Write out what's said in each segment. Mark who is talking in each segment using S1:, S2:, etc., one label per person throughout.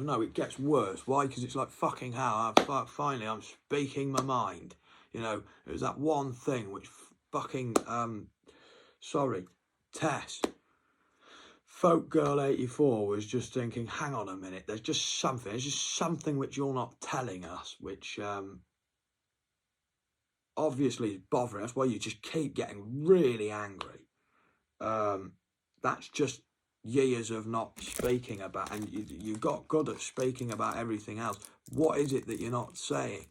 S1: No, it gets worse. Why? Because it's like, fucking hell, finally I'm speaking my mind. You know, it was that one thing which fucking, sorry, Tess, Folk Girl 84 was just thinking, hang on a minute, there's just something which you're not telling us, which obviously is bothering us. Well, you just keep getting really angry. That's just years of not speaking about, and you got good at speaking about everything else. What is it that you're not saying?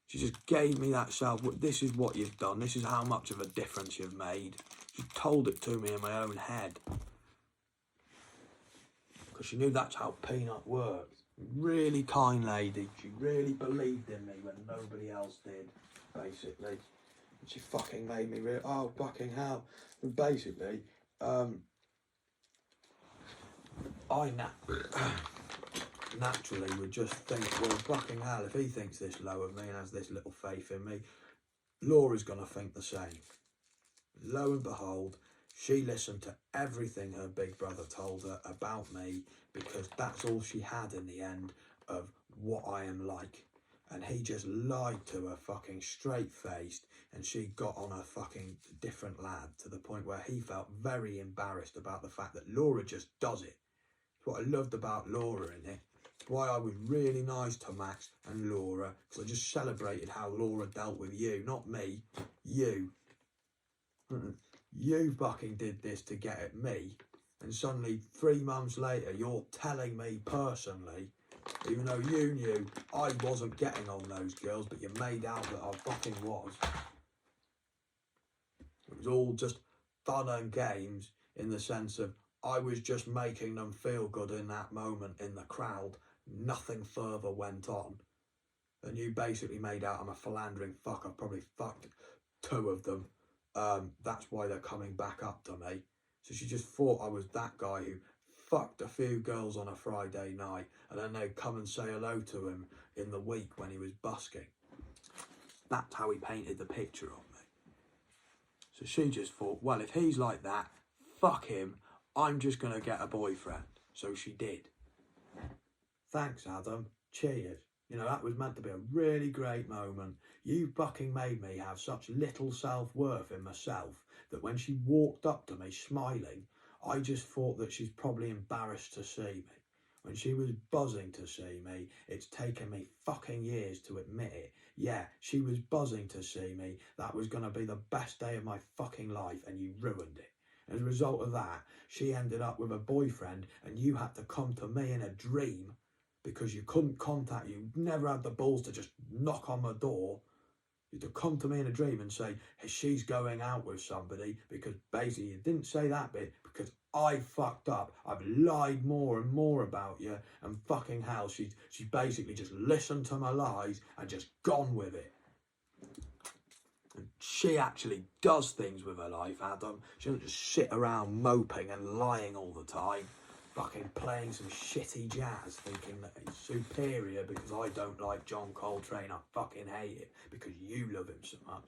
S1: She just gave me that self. This is what you've done. This is how much of a difference you've made. She told it to me in my own head, because she knew that's how Peanut works. Really kind lady. She really believed in me when nobody else did, basically. She fucking made me real. Oh, fucking hell. And basically, I naturally would just think, well, fucking hell, if he thinks this low of me and has this little faith in me, Laura's going to think the same. Lo and behold, she listened to everything her big brother told her about me, because that's all she had in the end of what I am like. And he just lied to her fucking straight-faced, and she got on a fucking different lad, to the point where he felt very embarrassed about the fact that Laura just does it. It's what I loved about Laura in it. It's why I was really nice to Max and Laura, because I just celebrated how Laura dealt with you, not me, you. You fucking did this to get at me, and suddenly 3 months later you're telling me personally, even though you knew I wasn't getting on those girls, but you made out that I fucking was. It was all just fun and games, in the sense of I was just making them feel good in that moment in the crowd. Nothing further went on. And you basically made out I'm a philandering fuck. I've probably fucked 2 of them. That's why they're coming back up to me. So she just thought I was that guy who fucked a few girls on a Friday night, and then they'd come and say hello to him in the week when he was busking. That's how he painted the picture of me. So she just thought, well, if he's like that, fuck him, I'm just going to get a boyfriend. So she did. Thanks, Adam. Cheers. You know, that was meant to be a really great moment. You fucking made me have such little self-worth in myself that when she walked up to me smiling, I just thought that she's probably embarrassed to see me. When she was buzzing to see me, it's taken me fucking years to admit it. Yeah, she was buzzing to see me. That was going to be the best day of my fucking life, and you ruined it. As a result of that, she ended up with a boyfriend, and you had to come to me in a dream, because you couldn't contact, you never had the balls to just knock on my door. You had to come to me in a dream and say, hey, she's going out with somebody, because basically you didn't say that bit, because I fucked up. I've lied more and more about you, and fucking hell, she basically just listened to my lies and just gone with it. And she actually does things with her life, Adam. She doesn't just sit around moping and lying all the time. Fucking playing some shitty jazz, thinking that it's superior because I don't like John Coltrane. I fucking hate it because you love him so much.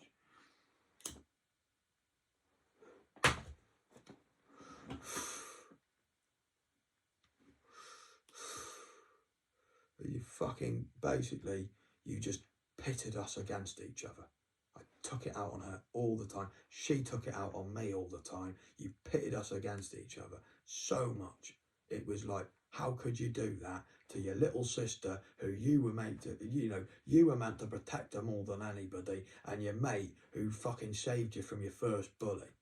S1: You fucking, basically, you just pitted us against each other. I took it out on her all the time. She took it out on me all the time. You pitted us against each other so much. It was like, how could you do that to your little sister, who you were meant to, you were meant to protect her more than anybody, and your mate who fucking saved you from your first bully?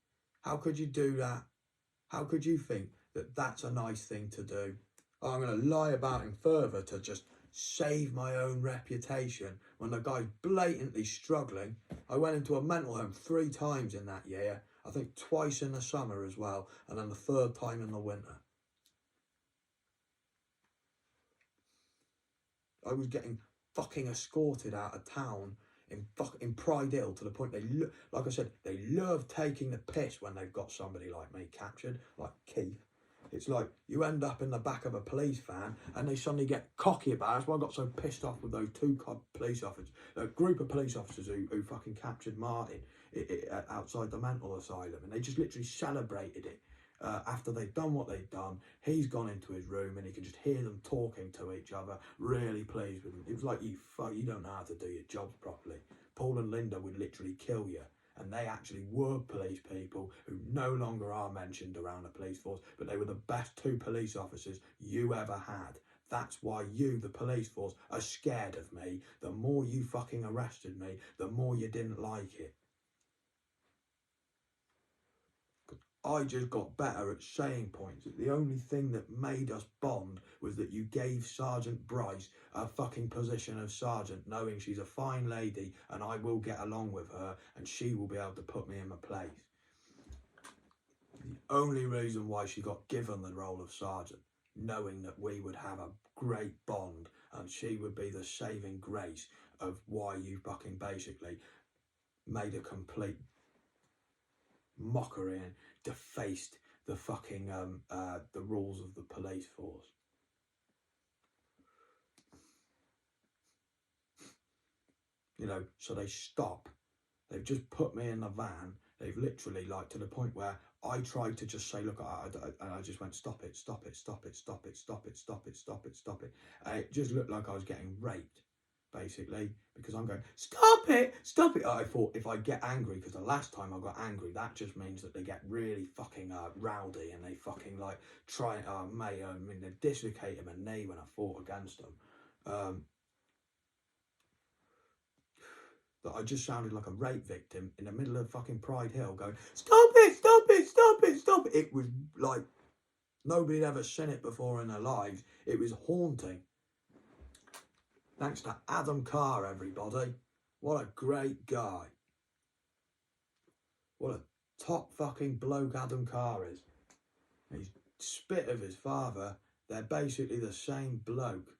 S1: How could you do that? How could you think that that's a nice thing to do? Oh, I'm going to lie about him further to just save my own reputation when the guy's blatantly struggling. I went into a mental home 3 times in that year. I think twice in the summer as well, and then the 3rd time in the winter. I was getting fucking escorted out of town in Pride Hill, to the point like I said, they love taking the piss when they've got somebody like me captured, like Keith. It's like you end up in the back of a police van and they suddenly get cocky about it. That's why I got so pissed off with those 2 police officers, a group of police officers who fucking captured Martin outside the mental asylum, and they just literally celebrated it. after they've done what they've done, he's gone into his room and he can just hear them talking to each other, really pleased with them. It was like, you don't know how to do your jobs properly. Paul and Linda would literally kill you. And they actually were police people who no longer are mentioned around the police force, but they were the best 2 police officers you ever had. That's why you, the police force, are scared of me. The more you fucking arrested me, the more you didn't like it. I just got better at saying points. The only thing that made us bond was that you gave Sergeant Bryce a fucking position of sergeant, knowing she's a fine lady and I will get along with her and she will be able to put me in my place. The only reason why she got given the role of sergeant, knowing that we would have a great bond and she would be the saving grace of why you fucking basically made a complete mockery and defaced the fucking the rules of the police force. You know, so they stop. They've just put me in the van. They've literally, like, to the point where I tried to just say, look, and I just went, stop it, stop it, stop it, stop it, stop it, stop it, stop it, stop it. And it just looked like I was getting raped, basically, because I'm going, stop it, stop it. I thought if I get angry, because the last time I got angry, that just means that they get really fucking rowdy and they fucking like try, mate, I mean, they dislocated my knee when I fought against them. That I just sounded like a rape victim in the middle of fucking Pride Hill going, stop it, stop it, stop it, stop it. It was like, nobody had ever seen it before in their lives. It was haunting. Thanks to Adam Carr, everybody. What a great guy. What a top fucking bloke Adam Carr is. He's spit of his father. They're basically the same bloke.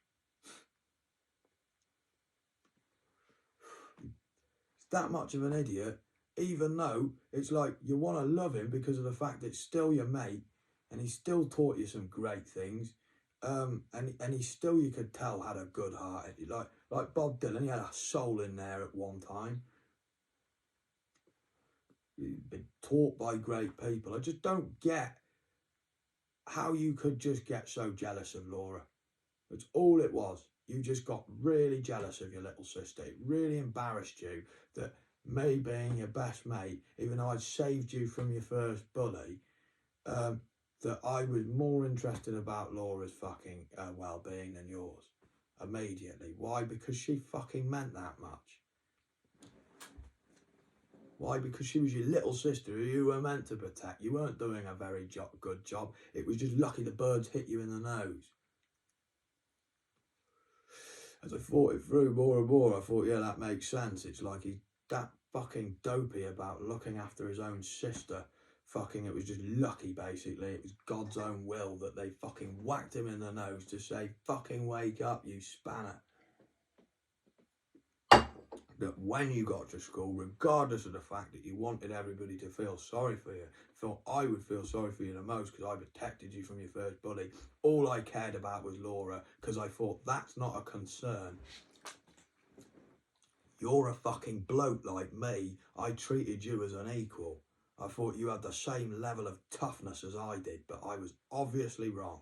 S1: That much of an idiot, even though it's like you want to love him because of the fact it's still your mate and he still taught you some great things, and he still, you could tell, had a good heart. Like Bob Dylan, he had a soul in there at one time. He'd been taught by great people. I just don't get how you could just get so jealous of Laura. That's all it was. You just got really jealous of your little sister. It really embarrassed you that me being your best mate, even though I'd saved you from your first bully, that I was more interested about Laura's fucking well-being than yours. Immediately. Why? Because she fucking meant that much. Why? Because she was your little sister who you were meant to protect. You weren't doing a very good job. It was just lucky the birds hit you in the nose. As I thought it through more and more, I thought, yeah, that makes sense. It's like he's that fucking dopey about looking after his own sister. Fucking, it was just lucky, basically. It was God's own will that they fucking whacked him in the nose to say, fucking wake up, you spanner. That when you got to school, regardless of the fact that you wanted everybody to feel sorry for you, thought I would feel sorry for you the most because I protected you from your first bully. All I cared about was Laura because I thought that's not a concern. You're a fucking bloke like me. I treated you as an equal. I thought you had the same level of toughness as I did, but I was obviously wrong.